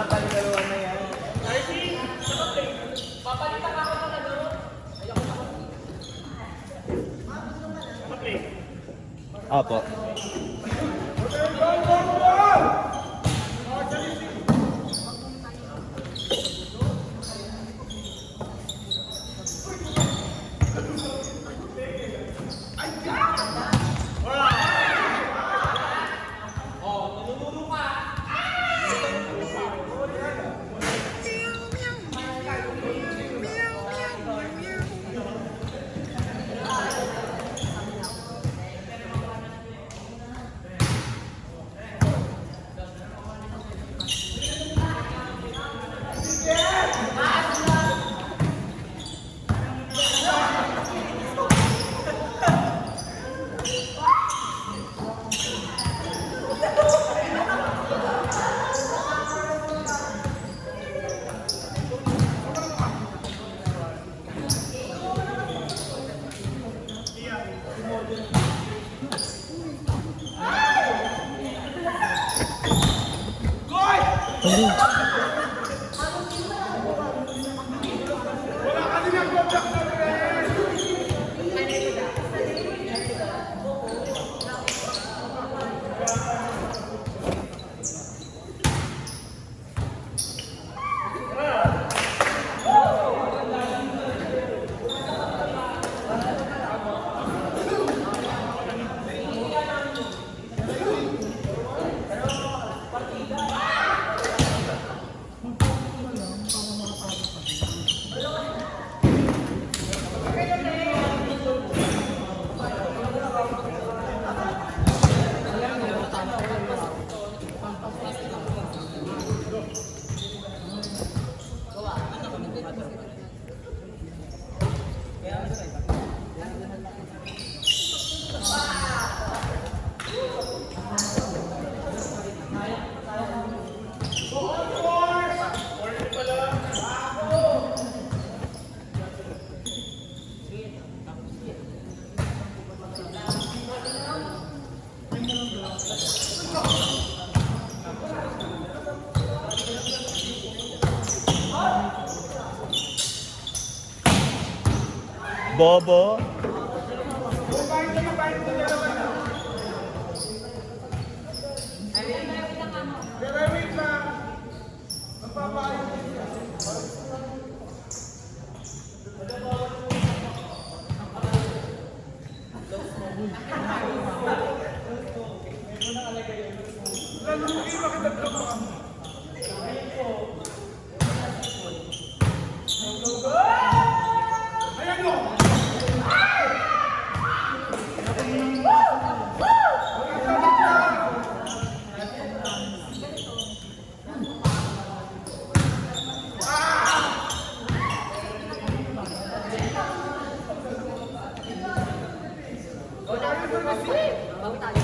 Dalawa na yan. Papalitan ako ng ano. Opo. Bobo. Bawi tayo.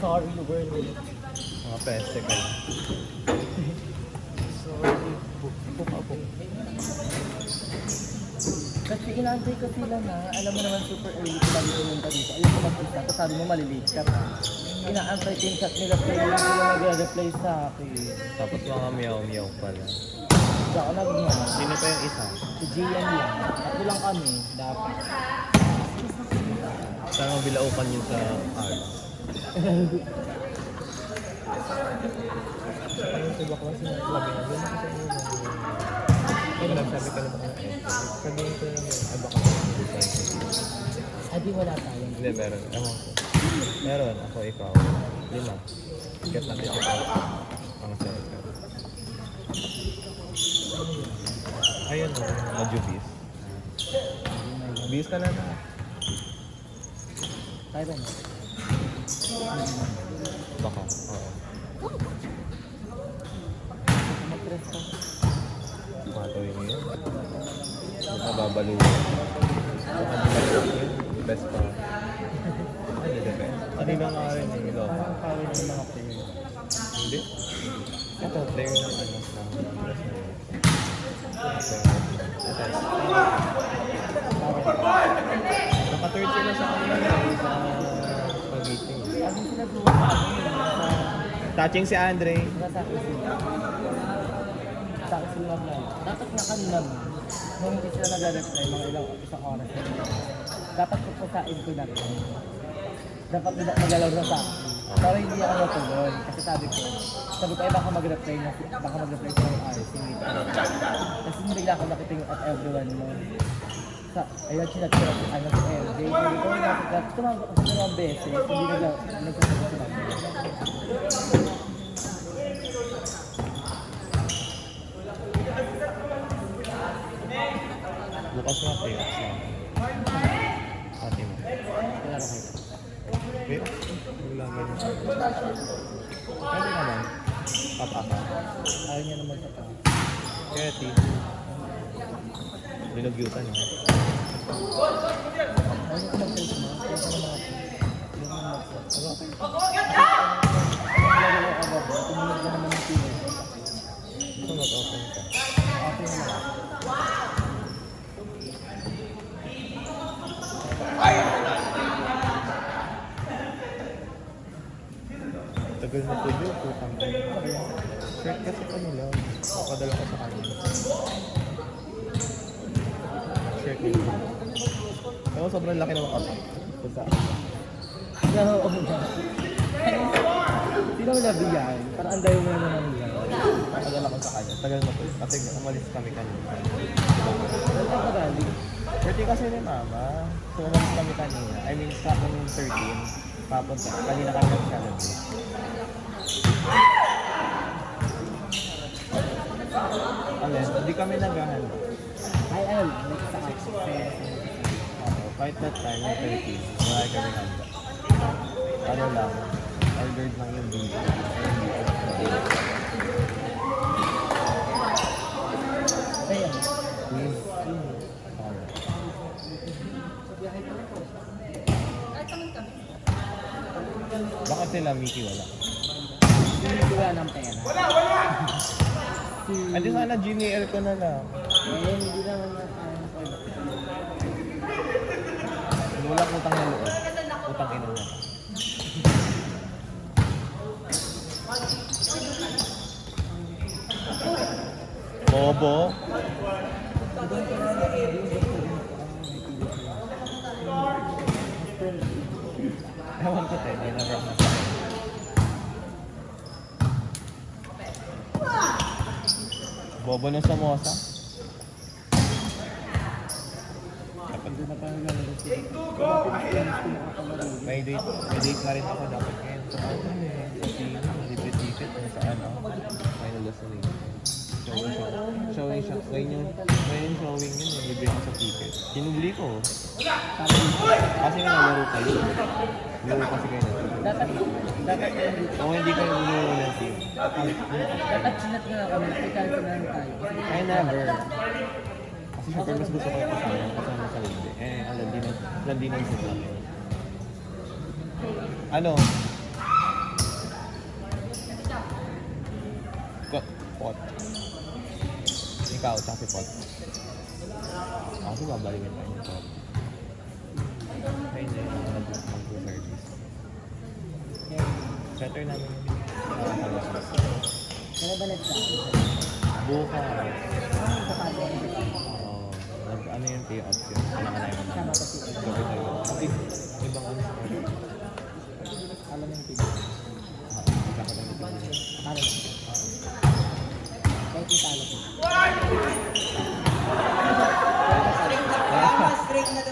Sorry, world. Mga peste kayo. Sorry, book ako. Kasi inaantay ko sila na, alam mo naman super early ko lagi pumunta dito. Ayaw ko mag-isa, tapos sabi mo malilate ka pa. Inaantay ko yung chat nila, pero hindi sila nag-reply sa akin. Tapos mga meow-meow pala. Hindi ako nag-meow. Sino pa yung isa? Si Gian yan. Tatlo lang kami, dapat. Saan mo bilaukan yun sa art? Ayun sa bakla sinasabi na doon ako sa inyo ayun lang sabi ka naman sabihin ko lang yun ay baka Adi wala tayo. Hindi, meron. Ewan ko. Meron. Ako, ikaw. 5. Get natin ito. Ang circle. Ayun o. Medyo bis. Bis ka na na. Tayo ba na? Baka. Oo. Mag-press ka. Matuloy mo yun. Baka babaliw yun. Baka babaliw yun. Best pa. Ay, hindi best. Kanina nga rin yung ilo. Parang power ng mga player. Hindi. Ito, player ng ano sa best na yun. Naka-third sila sa kanila sa pag-eating. Sabi sila doon sa Touching si Andre. sa akin sila. Sa akin sila mag-live. Dapat na kanina ba? Nung hindi sila nag-reply, mga isang oras na yun. Dapat pupusain ko na rin. Dapat magalaw na sa akin. Pero hindi ako natuloy. Kasi sabi ko, ay baka mag-reply na, baka mag-reply sa yung RC. Kasi bigla ako nakita yung at everyone mo. Ayun, chinat ko si ano si LJ. Sabi ko, tumawag ako sa dalawang beses. Hindi nagsasabi sila. Bukas na tayo sa ate mo. Wala na kayo. Okay? Wala ganyan. Pwede naman. Papa-apa. Ayaw niya naman sa tao. Kaya ti. Dinugyutan niya. Ayaw niya ko mag-face mo. Kaya ka naman ako. Yung mga mag-face. Tumunog na naman yung pilay. Ito mag-open ka. Okay na lang. Tagal na po yun. Putang ina. Shirt kasi kanila. Papadala ko sa kanya. Shirt nila. Pero sobrang laki naman kami. Ito sa Oo. Sino mo nabiyan? Parang ang dayo mo na naman yan. papadala ko sa kanya. Tagal na po. Kasi umalis kami kanina. Saan ka pa galing? 30 kasi ni Mama. So umalis kami kanina. I mean, sa kami 13. Papunta. Kanina kami nag-celebrate. Alin, hindi kami naghahanda. Ay, ano lang. Like sa akin. Kahit that time, yung 13, wala kami handa. Ano lang, ordered lang yung video. Ayan. Please. Bakit sila Mickey wala? Hindi wala ng pera. Andi sana GNL ko na lang. Eh, hindi naman na Walang utang na loob. Utang ina na. Bobo. Ewan ko tayo, may naroon na. Bobo ng samosa. Hindi na parang gano'n siya. May date na rin ako dapat ngayon sa ano eh. Kasi malipit-lipit kung saan ako. May nalasaling. Showing siya. Ngayon yung showing yun, yung libre ko sa ticket. Sinubli ko. Kasi nga nalaro kayo. Laro kasi kayo na team. Dapat O hindi kayo nalaro ng team. dapat sinat nga kami, i-cancel na lang tayo. I never. Kasi syempre mas gusto ko kasama sa libre. Eh, alam, di nang sila. Ano? Ikaw, tsaka si Pot. Ako babalikin tayo ng Pot. Ayun na yung mag-service. Better namin yun. Kaya ba nagsabi? Bukas. Kapag Oo. Ano yung pay-off yun? Kailangan na yun. sama ko si So, ito yun. Ibang ano sa order. alam yung pili. Magkakaroon ng pag Para lang. Kahit yung talo ko.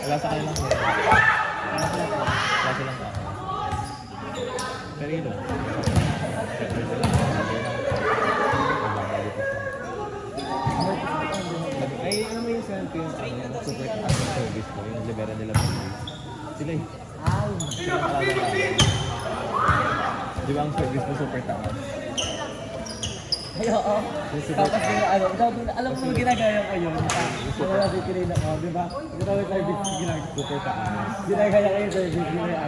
Wala sa kanilang kaya. Wala silang ako. Pero yun. Ay, ano mo yung send ko yung super taas na service ko, yung libera nila service. Sila eh. Ay, Sila ang alaga namin. Di ba ang service mo super taas? ay, oo. Tapos yung ano, alam mo ginagaya ko yun. Kung wala si Kirina ko, di ba? Ito yung service ginagaya. Super taas. Ginagaya ko yung service ginagaya.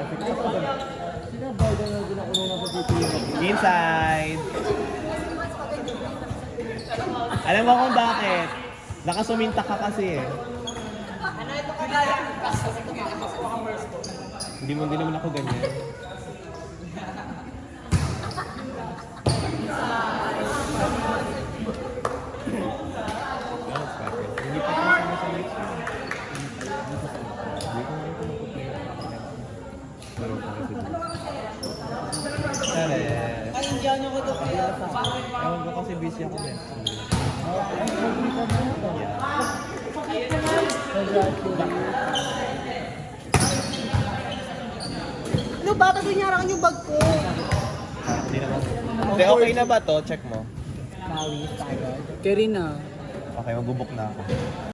Sino ba ito na ginakulong na sa Kirina? Inside! Alam mo kung bakit? Nakasuminta ka kasi eh. Hindi naman ako ganyan. Hindi pa kasama sa mix yun. Hindi ko nga ito makuplay. Laro ko kasi doon. Tara. Ay, hindi ako ko ito kaya sa Ewan ko kasi busy ako next week. ay, nagkita mo na ito. Ano ba? Tapos ninyarakan yung bag ko. Hindi naman. Hindi, okay na ba to? Check mo. Pawis, pagod. Karina. Okay, magbubok na ako.